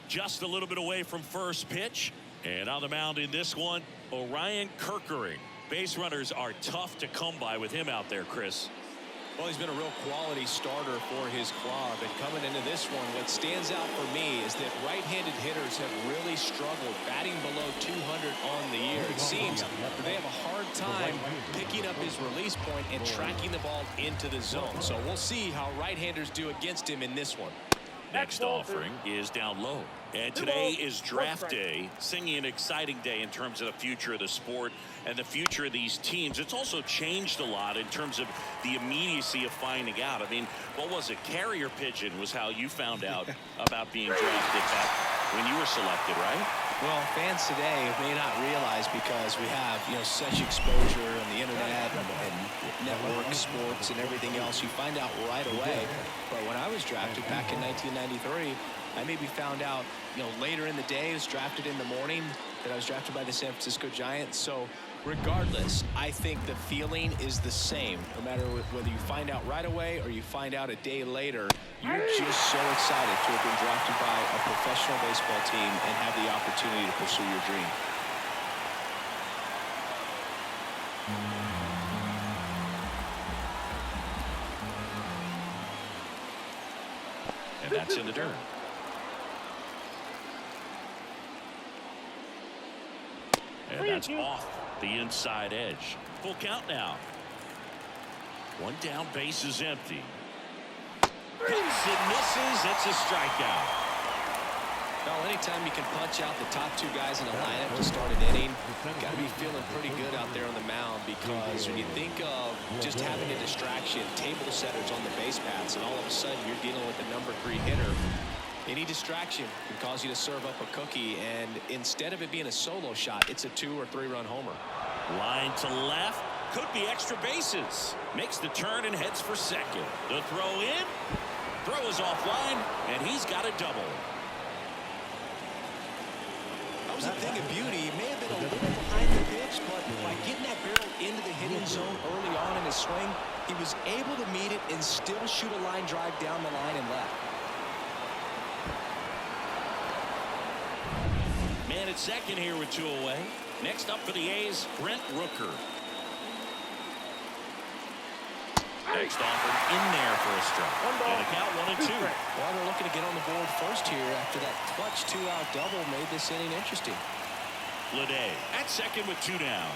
just a little bit away from first pitch. And on the mound in this one, Orion Kerkering. Base runners are tough to come by with him out there, Chris. Well, he's been a real quality starter for his club. And coming into this one, what stands out for me is that right-handed hitters have really struggled batting below 200 on the year. It seems they have a hard time picking up his release point and tracking the ball into the zone. So we'll see how right-handers do against him in this one. Next offering is down low. And today is draft day, singing an exciting day in terms of the future of the sport and the future of these teams. It's also changed a lot in terms of the immediacy of finding out. I mean, what was it? Carrier pigeon was how you found out about being drafted back when you were selected, right? Well, fans today may not realize, because we have, such exposure on the internet and network sports and everything else, you find out right away. But when I was drafted back in 1993, I maybe found out, later in the day. I was drafted in the morning that I was drafted by the San Francisco Giants. So regardless, I think the feeling is the same. No matter whether you find out right away or you find out a day later, you're just so excited to have been drafted by a professional baseball team and have the opportunity to pursue your dream. And that's in the dirt. And that's off the inside edge. Full count now. One down, base is empty. Cuts and misses. It's a strikeout. Well, anytime you can punch out the top two guys in the lineup to start an inning, you've got to be feeling pretty good out there on the mound, because when you think of just having a distraction, table setters on the base paths, and all of a sudden you're dealing with the number 3 hitter, any distraction can cause you to serve up a cookie, and instead of it being a solo shot, it's a 2 or 3 run homer. Line to left. Could be extra bases. Makes the turn and heads for second. The throw in. Throw is offline, and he's got a double. That was a thing of beauty. He may have been a little behind the pitch, but by getting that barrel into the hitting zone early on in his swing, he was able to meet it and still shoot a line drive down the line and left. Man at second here with 2 away. Next up for the A's, Brent Rooker. Next offered in there for a strike. And a count 1-2. Well, they're looking to get on the board first here after that clutch 2-out double made this inning interesting. Leday at second with 2 down.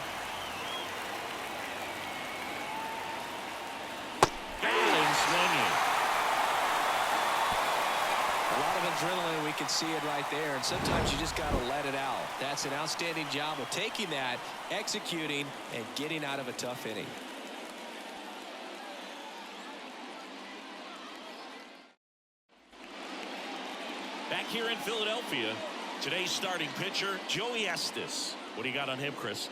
Allen swinging. A lot of adrenaline, we can see it right there, and sometimes you just got to let it out. That's an outstanding job of taking that, executing, and getting out of a tough inning. Back here in Philadelphia, today's starting pitcher, Joey Estes. What do you got on him, Chris?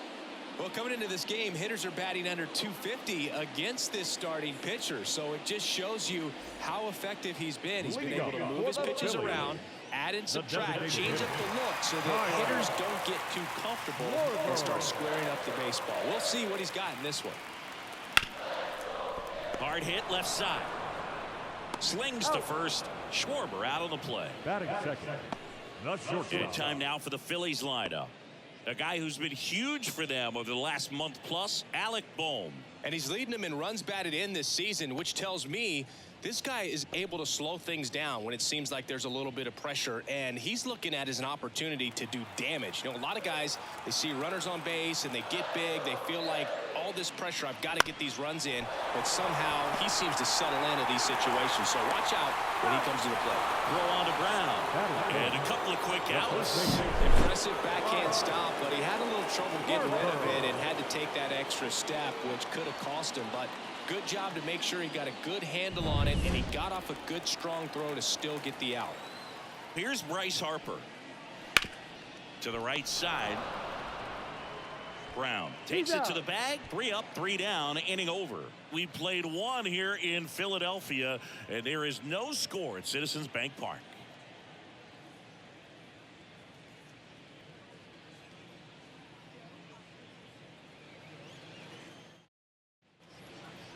Well, coming into this game, hitters are batting under 250 against this starting pitcher. So it just shows you how effective he's been. He's been able to move his pitches around, add and subtract, change up the look so that hitters don't get too comfortable and start squaring up the baseball. We'll see what he's got in this one. Hard hit left side. Slings to first. Schwarber out on the play. Batting second. And time now for the Phillies lineup. A guy who's been huge for them over the last month plus, Alec Bohm. And he's leading them in runs batted in this season, which tells me this guy is able to slow things down when it seems like there's a little bit of pressure, and he's looking at it as an opportunity to do damage. A lot of guys, they see runners on base and they get big. They feel like all this pressure, I've got to get these runs in, but somehow he seems to settle into these situations. So watch out when he comes to the plate. Throw on to Brown. And a couple of quick outs. Impressive backhand stop, but he had a little trouble getting rid of it and had to take that extra step, which could have cost him. But good job to make sure he got a good handle on it, and he got off a good, strong throw to still get the out. Here's Bryce Harper. To the right side. Brown takes it to the bag. 3 up, 3 down, inning over. We played 1 here in Philadelphia, and there is no score at Citizens Bank Park.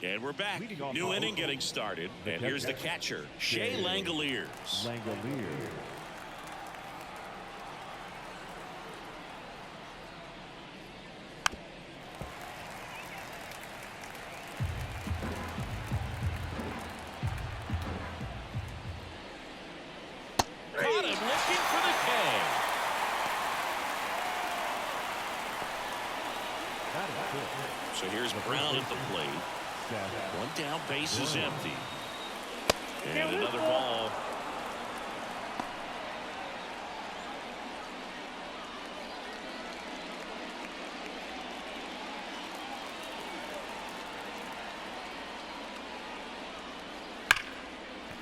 And we're back. New inning getting started. And here's the catcher, Shea Langoliers. Caught him looking for the K. So here's Brown at the plate. One down, base is empty. And another ball.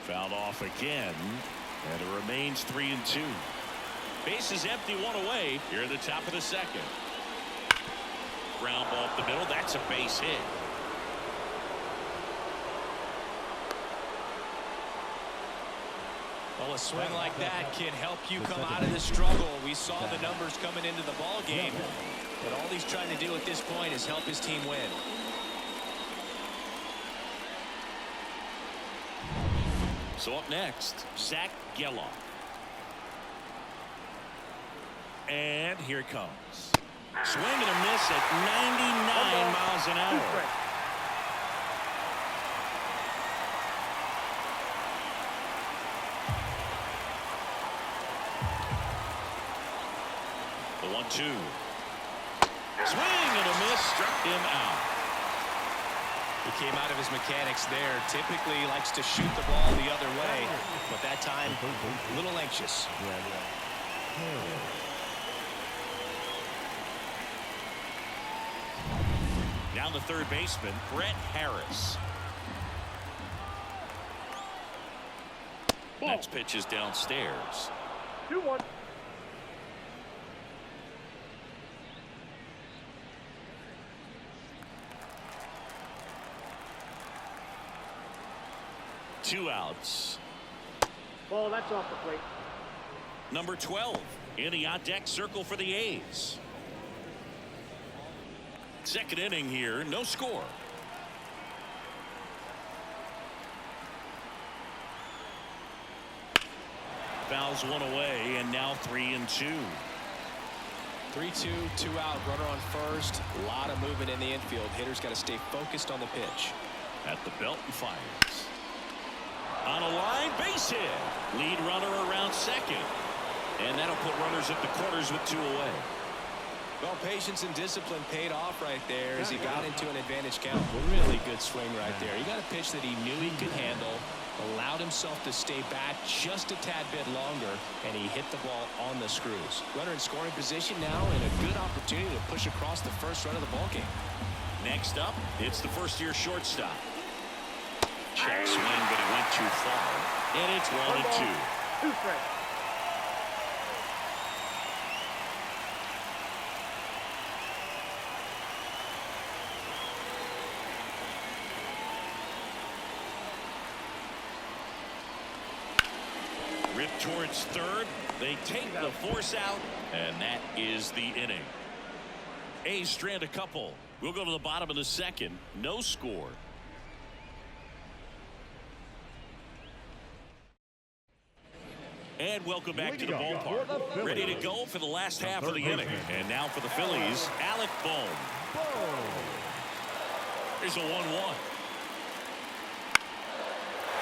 Fouled off again, and it remains 3-2. Base is empty, one away here at the top of the second. Ground ball up the middle. That's a base hit. Well, a swing like that can help you come out of the struggle. We saw the numbers coming into the ball game, but all he's trying to do at this point is help his team win. So up next, Zach Geloff. And here it comes. Swing and a miss at 99 miles an hour. The 1-2. Swing and a miss, struck him out. He came out of his mechanics there. Typically likes to shoot the ball the other way, but that time a little anxious. Now the third baseman, Brett Harris. Next pitch is downstairs. 2-1. Two outs. Ball, that's off the plate. Number 12 in the on-deck circle for the A's. Second inning here, no score. Fouls one away, and now 3-2. 3-2, 2 out, runner on first. A lot of movement in the infield. Hitter's got to stay focused on the pitch. At the belt and fires. On a line, base hit. Lead runner around second. And that'll put runners at the corners with 2 away. Well, patience and discipline paid off right there as he got into an advantage count. Really good swing right there. He got a pitch that he knew he could handle, allowed himself to stay back just a tad bit longer, and he hit the ball on the screws. Runner in scoring position now, and a good opportunity to push across the first run of the ballgame. Next up, it's the first-year shortstop. Check swing, but it went too far. And it's 1-2. 2 strikes. Ripped towards third. They take the force out, and that is the inning. A's strand a couple. We'll go to the bottom of the second. No score. And welcome back to the ballpark. Ready to go for the last half of the inning. And now for the Phillies, Alec Bohm. Here's a 1-1.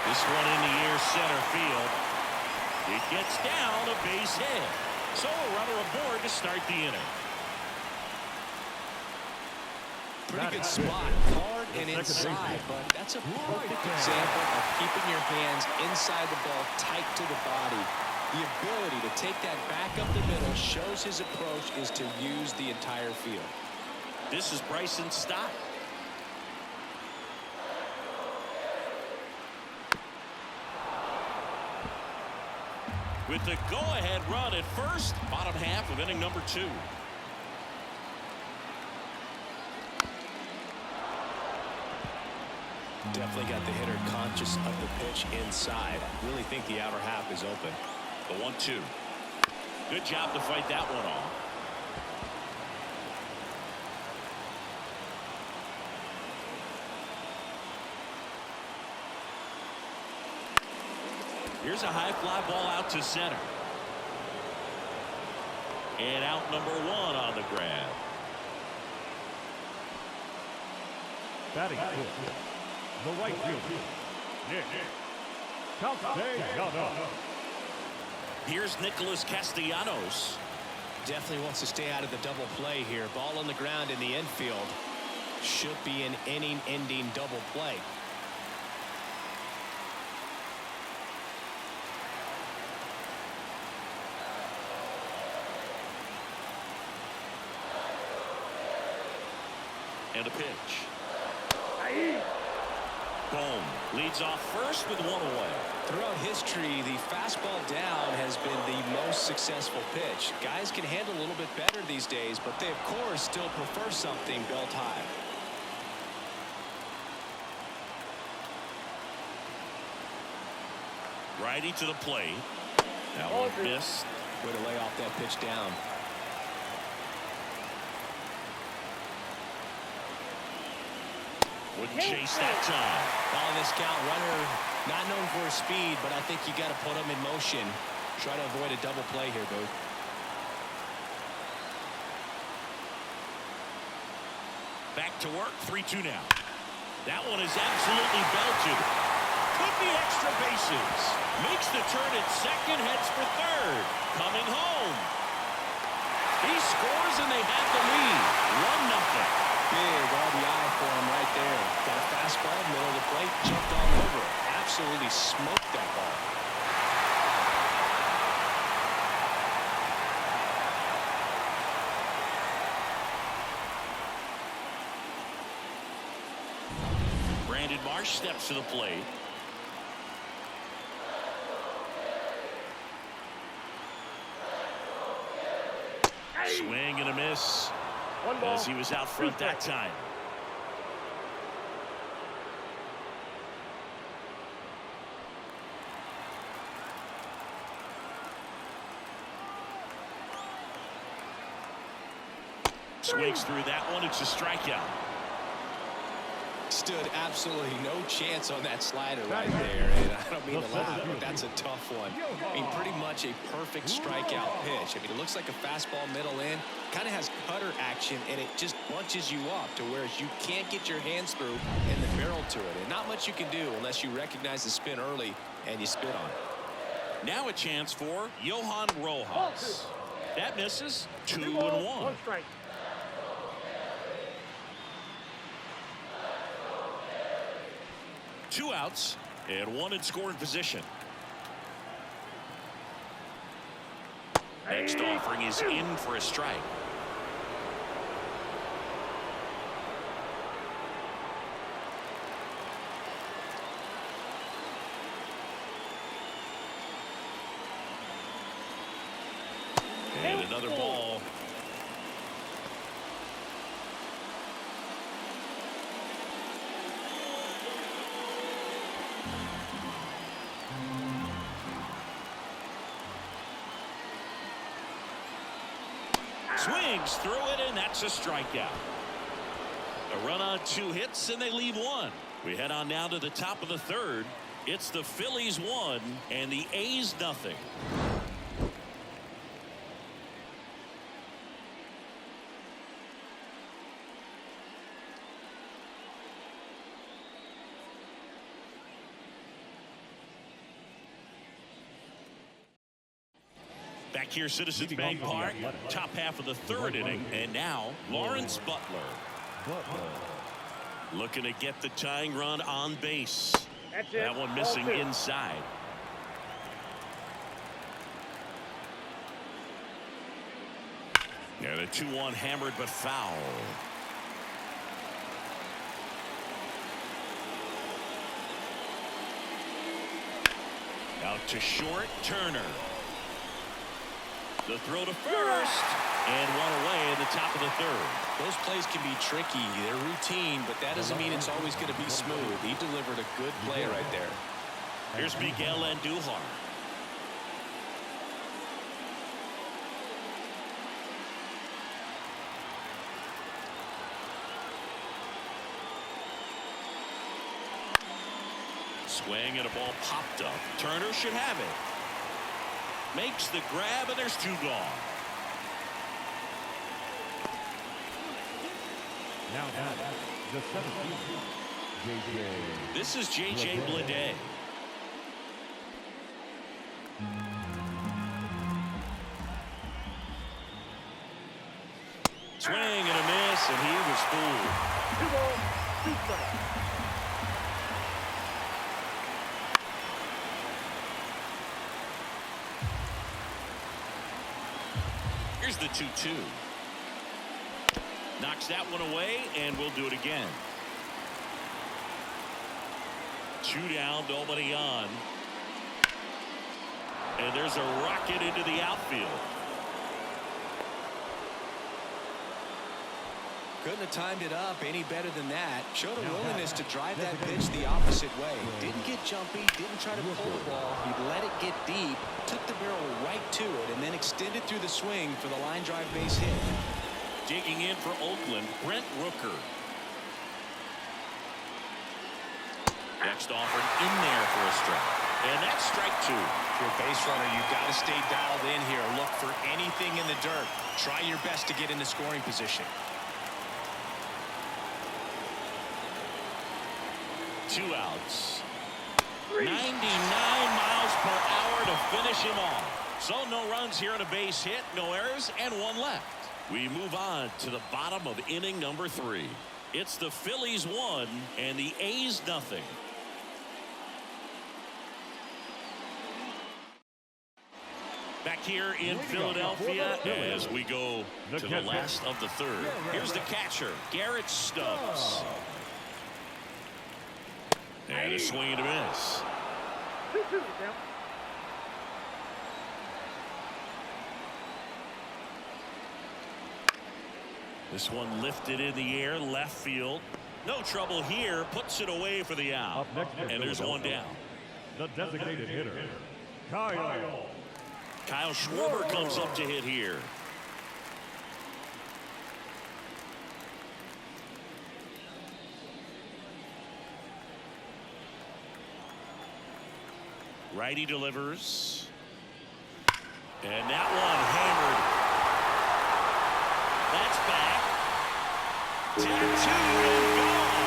This one in the air center field. It gets down, a base hit. So a runner aboard to start the inning. Pretty good spot, hard and inside, but that's a perfect example of keeping your hands inside the ball, tight to the body. The ability to take that back up the middle shows his approach is to use the entire field. This is Bryson's stop. With the go-ahead run at first, bottom half of inning number 2. Definitely got the hitter conscious of the pitch inside. Really think the outer half is open. The 1-2. Good job to fight that one off. Here's a high fly ball out to center. And out number 1 on the grab. Batting fifth, the right fielder, Nick Calderon. Here's Nicholas Castellanos. Definitely wants to stay out of the double play here. Ball on the ground in the infield. Should be an inning-ending double play. And a pitch. Boom. Leads off first with one away. Throughout history, the fastball down has been the most successful pitch. Guys can handle a little bit better these days, but they, of course, still prefer something belt high. Righty to the plate. That one missed. Way to lay off that pitch down. Wouldn't chase that time. On this count, runner not known for his speed, but I think you got to put him in motion. Try to avoid a double play here, Booth. Back to work, 3-2 now. That one is absolutely belted. Could be extra bases. Makes the turn at second, heads for third. Coming home. He scores and they have the lead. 1-0. Big RBI for him right there. Got a fastball, middle of the plate, jumped all over it. Absolutely smoked that ball. Brandon Marsh steps to the plate. Swing and a miss. As he was out front that time. Swings through that one. It's a strikeout. Stood absolutely no chance on that slider right there. And I don't mean to laugh, but that's a tough one. I mean, pretty much a perfect strikeout pitch. I mean, it looks like a fastball middle in. Kind of has cutter action, and it just bunches you up to where you can't get your hands through and the barrel to it. And not much you can do unless you recognize the spin early and you spit on it. Now a chance for Johan Rojas. That misses. 2-1. One strike. Two outs and one in scoring position. Next offering is in for a strike. And another ball. Swings through it, and that's a strikeout. A run on 2 hits, and they leave 1. We head on now to the top of the third. It's the Phillies 1 and the A's 0. Back here, Citizens Bank Park, top half of the third inning, and now Lawrence Butler. Looking to get the tying run on base. That one missing inside. Yeah, the 2-1 hammered but foul. Out to short, Turner. The throw to first, and one away in the top of the third. Those plays can be tricky. They're routine, but that doesn't mean it's always going to be smooth. He delivered a good play right there. Here's Miguel Andujar. Swing and a ball popped up. Turner should have it. Makes the grab, and there's 2 gone. Now the 17th, J.J. This is J.J. Bleday. Swing and a miss, and he was fooled. 2 balls, 2 strikes. Here's the 2-2. Knocks that one away, and we'll do it again. 2 down, nobody on. And there's a rocket into the outfield. Couldn't have timed it up any better than that. Showed a willingness to drive that pitch the opposite way. Didn't get jumpy, didn't try to pull the ball. He let it get deep, took the barrel right to it, and then extended through the swing for the line drive base hit. Digging in for Oakland, Brent Rooker. Next offered in there for a strike. And that's strike 2. If you're a base runner, you've got to stay dialed in here. Look for anything in the dirt. Try your best to get in the scoring position. 2 outs. 99 miles per hour to finish him off. So no runs here on a base hit, no errors, and 1 left. We move on to the bottom of inning number 3. It's the Phillies 1 and the A's nothing. Back here in Philadelphia as we go to the last of the 3rd. Here's the catcher, Garrett Stubbs. And a swing and a miss. 2-2 now. This one lifted in the air, left field. No trouble here, puts it away for the out. And there's 1 down. The designated hitter, Kyle. Kyle Schwarber comes up to hit here. Righty delivers. And that one hammered. That's back. 2-2 and gone.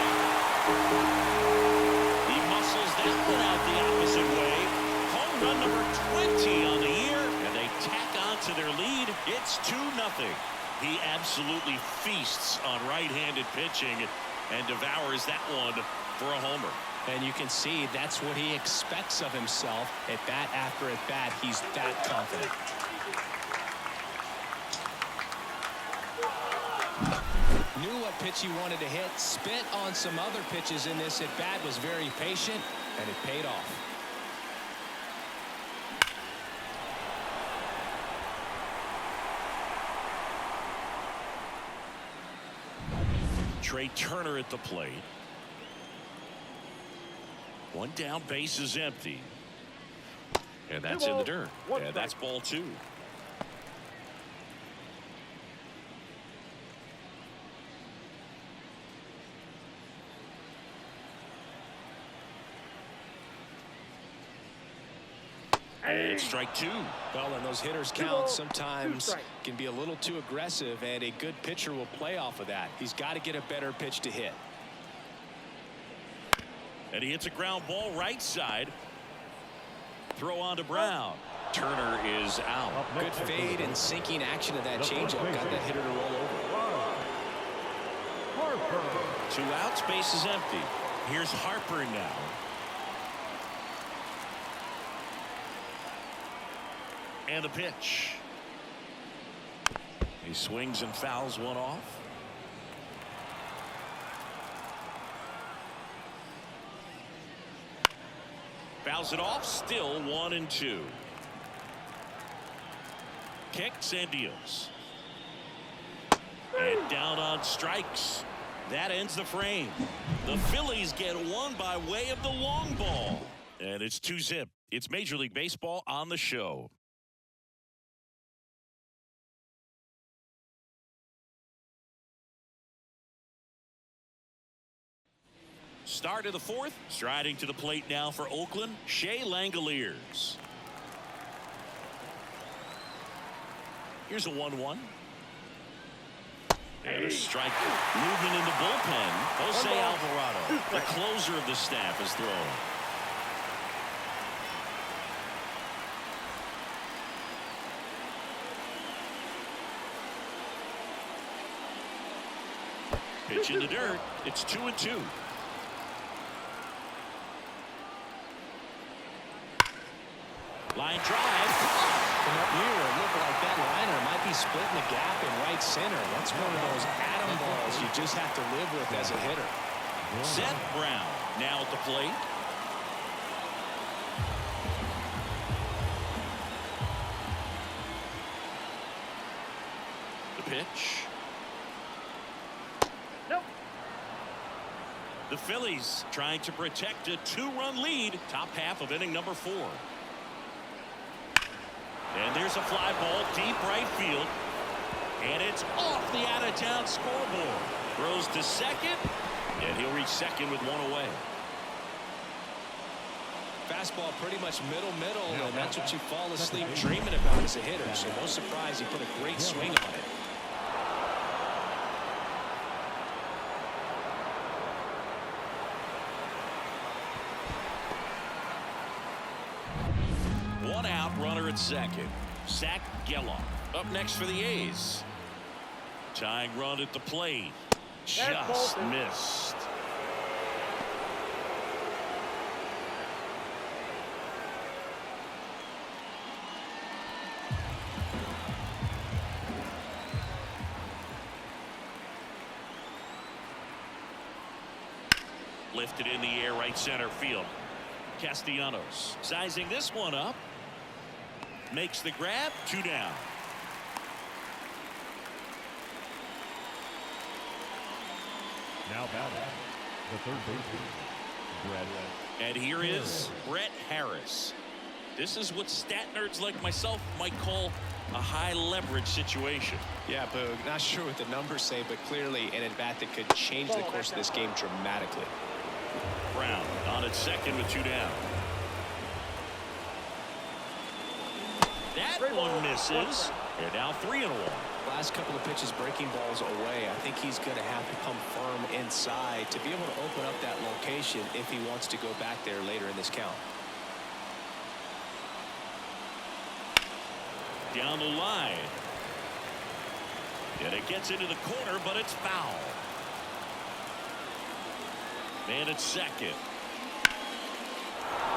He muscles that one out the opposite way. Home run number 20 on the year. And they tack on to their lead. It's 2-0. He absolutely feasts on right-handed pitching and devours that one for a homer. And you can see that's what he expects of himself at bat after at bat. He's that confident. Knew what pitch he wanted to hit. Spit on some other pitches in this at bat. Was very patient, and it paid off. Trey Turner at the plate. 1 down, base is empty. And that's in the dirt. And that's ball 2. And strike 2. Well, and those hitters count sometimes can be a little too aggressive, and a good pitcher will play off of that. He's got to get a better pitch to hit. And he hits a ground ball right side. Throw on to Brown. Turner is out. Good fade and sinking action of that changeup. Got that hitter to roll over. 2 outs, base is empty. Here's Harper now. And the pitch. He swings and fouls one off. Fouls it off, still 1-2. Kicks and deals. And down on strikes. That ends the frame. The Phillies get one by way of the long ball. And it's 2-zip. It's Major League Baseball on the show. Start of the 4th. Striding to the plate now for Oakland, Shea Langoliers. Here's a 1-1. And a strike. Movement in the bullpen. Jose Alvarado, the closer of the staff, is throwing. Pitch in the dirt. It's 2-2. Line drive. From up here, it looked like that liner might be splitting the gap in right center. That's one of those atom balls you just have to live with as a hitter. Seth Brown now at the plate. The pitch. Nope. The Phillies trying to protect a 2-run lead. Top half of inning number 4. And there's a fly ball deep right field. And it's off the out-of-town scoreboard. Throws to second. And he'll reach second with 1 away. Fastball pretty much middle, and that's what you fall asleep dreaming about as a hitter. So no surprise he put a great swing on it. One out, runner at second. Zach Geloff up next for the A's. Tying run at the plate. Just missed. Lifted in the air, right center field. Castellanos sizing this one up. Makes the grab. 2 down. Now batting, the third baseman, Brett. And here is Brett Harris. This is what stat nerds like myself might call a high leverage situation. Yeah, Boog, not sure what the numbers say, but clearly an at-bat that could change the course of this game dramatically. Brown on at second with 2 down. That one misses. And now 3-1. Last couple of pitches breaking balls away. I think he's going to have to come firm inside to be able to open up that location if he wants to go back there later in this count. Down the line. And it gets into the corner, but it's foul. Man at second.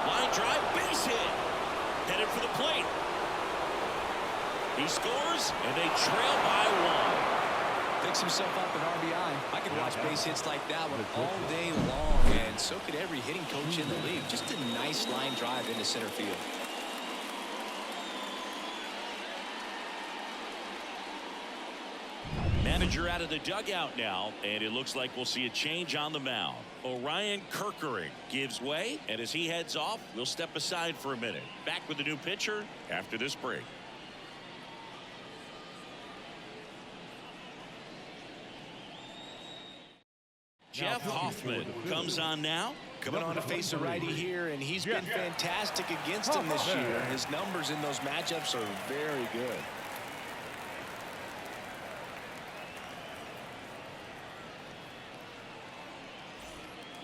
Line drive, base hit. Headed for the plate. He scores, and they trail by 1. Picks himself up an RBI. I could watch base hits like that one all day long, and so could every hitting coach in the league. Just a nice line drive into center field. Manager out of the dugout now, and it looks like we'll see a change on the mound. Orion Kerkering gives way, and as he heads off, we'll step aside for a minute. Back with the new pitcher after this break. Jeff Hoffman comes on now. Coming on to face a righty here, and he's been fantastic against him this year. His numbers in those matchups are very good.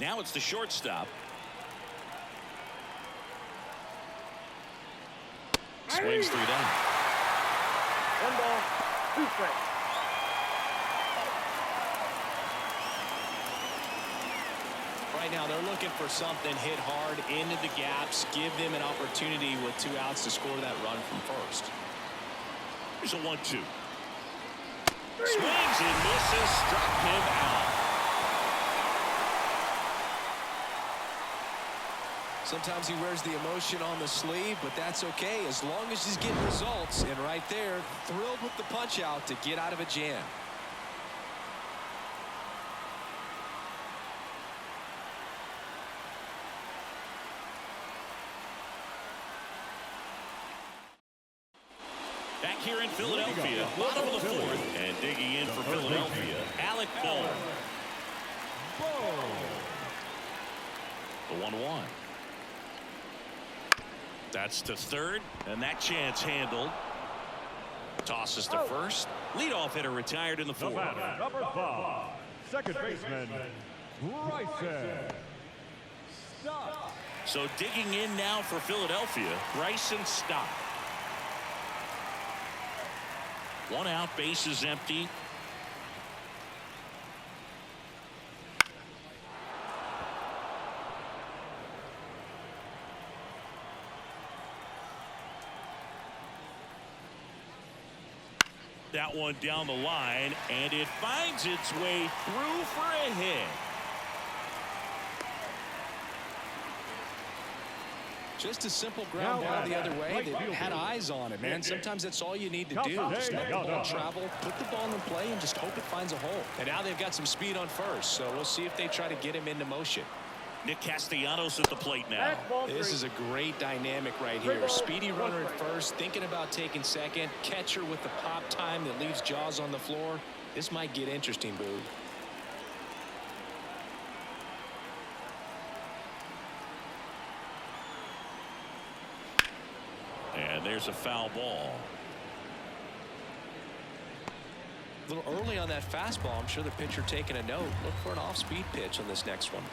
Now it's the shortstop. Swings 3 down. 1 ball, 2 strikes. Right now they're looking for something hit hard into the gaps, give them an opportunity with 2 outs to score that run from first. Here's a 1-2. Swings and misses, struck him out. Sometimes he wears the emotion on the sleeve, but that's okay as long as he's getting results. And right there, thrilled with the punch out to get out of a jam. Back here in Philadelphia, bottom of the 4th, and digging in for Philadelphia, Alec Bohm. The 1-1. That's to third, and that chance handled. Tosses to first. Leadoff hitter retired in the 4th. Number 5, second baseman, Bryson Stott. So digging in now for Philadelphia, Bryson Stott. 1 out, base is empty. That one down the line, and it finds its way through for a hit. Just a simple ground ball the other way. They had eyes on it, man. Sometimes that's all you need to do. Just let the ball travel, put the ball in play, and just hope it finds a hole. And now they've got some speed on first, so we'll see if they try to get him into motion. Nick Castellanos at the plate now. This is a great dynamic right here. Speedy runner at first, thinking about taking second. Catcher with the pop time that leaves Jaws on the floor. This might get interesting, Boo. And there's a foul ball. A little early on that fastball. I'm sure the pitcher taking a note. Look for an off-speed pitch on this next one.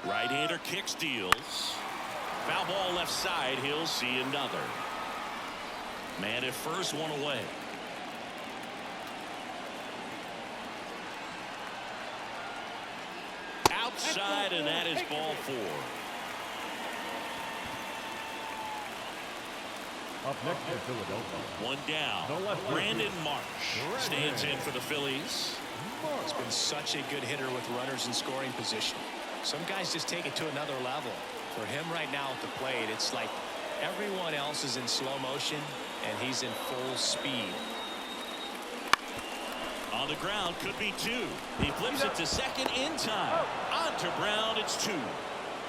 Right-hander kicks, deals. Foul ball left side. He'll see another. Man at first, one away. Outside, and that is ball 4. Up next is Philadelphia. One down. Brandon Marsh stands in for the Phillies. It's been such a good hitter with runners in scoring position. Some guys just take it to another level. For him right now at the plate, it's like everyone else is in slow motion and he's in full speed. On the ground, could be 2. He flips it to second in time. On to Brown, it's 2.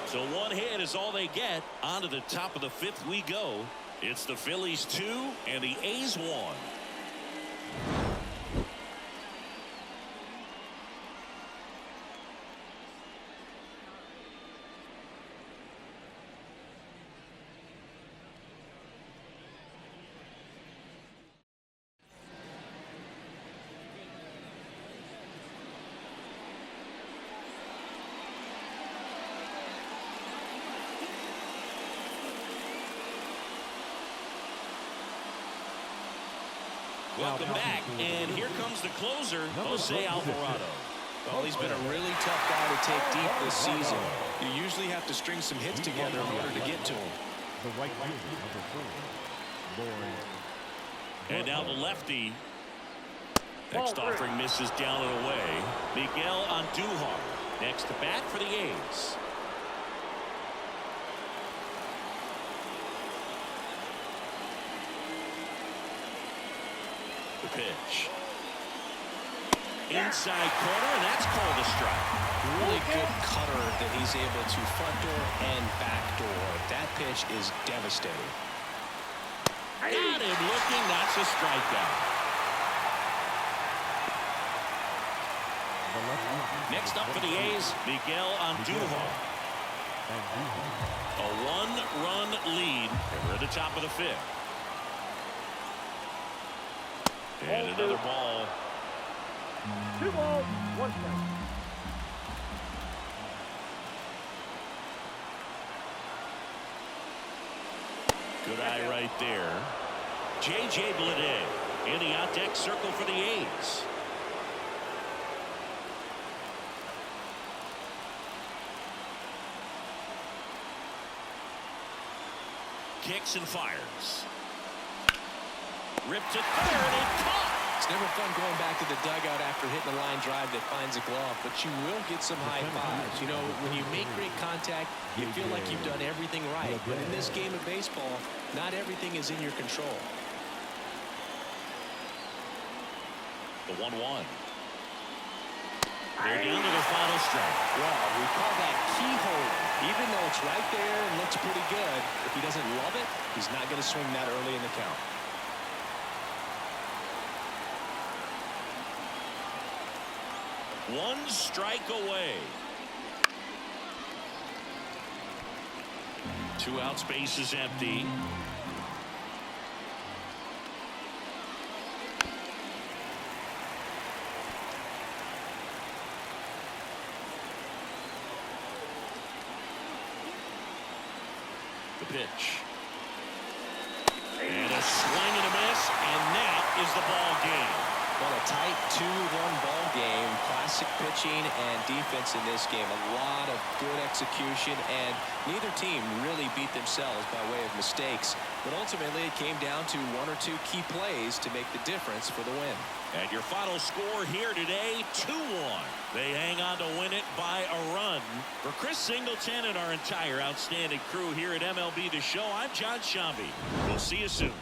So one hit is all they get. On to the top of the 5th we go. It's the Phillies 2 and the A's 1. Welcome back, and here comes the closer, Jose Alvarado. Well, he's been a really tough guy to take deep this season. You usually have to string some hits together in order to get to him. The right fielder, number 4, Lauren. And now the lefty. Next offering misses down and away. Miguel Andujar next to bat for the A's. The pitch. Inside corner, and that's called a strike. Really good cutter that he's able to front door and back door. That pitch is devastating. Got him looking. That's a strikeout. Next up for the A's, Miguel Andujar. A 1-run lead. We're at the top of the 5th. And another ball. 2 balls, 1 strike. Good eye right there. J.J. Bleday in the on-deck circle for the A's. Kicks and fires. Ripped to third and caught. It's never fun going back to the dugout after hitting a line drive that finds a glove, but you will get some high fives. You know, when you make great contact, you feel like you've done everything right. But in this game of baseball, not everything is in your control. The 1-1. They're down to the final strike. Well, we call that keyhole. Even though it's right there and looks pretty good, if he doesn't love it, he's not going to swing that early in the count. One strike away. 2 out, space is empty. The pitch. And a swing and a miss, and that is the ball game. Well, a tight 2-1 ball game. Classic pitching and defense in this game. A lot of good execution, and neither team really beat themselves by way of mistakes. But ultimately, it came down to 1 or 2 key plays to make the difference for the win. And your final score here today, 2-1. They hang on to win it by a run. For Chris Singleton and our entire outstanding crew here at MLB The Show, I'm John Shambi. We'll see you soon.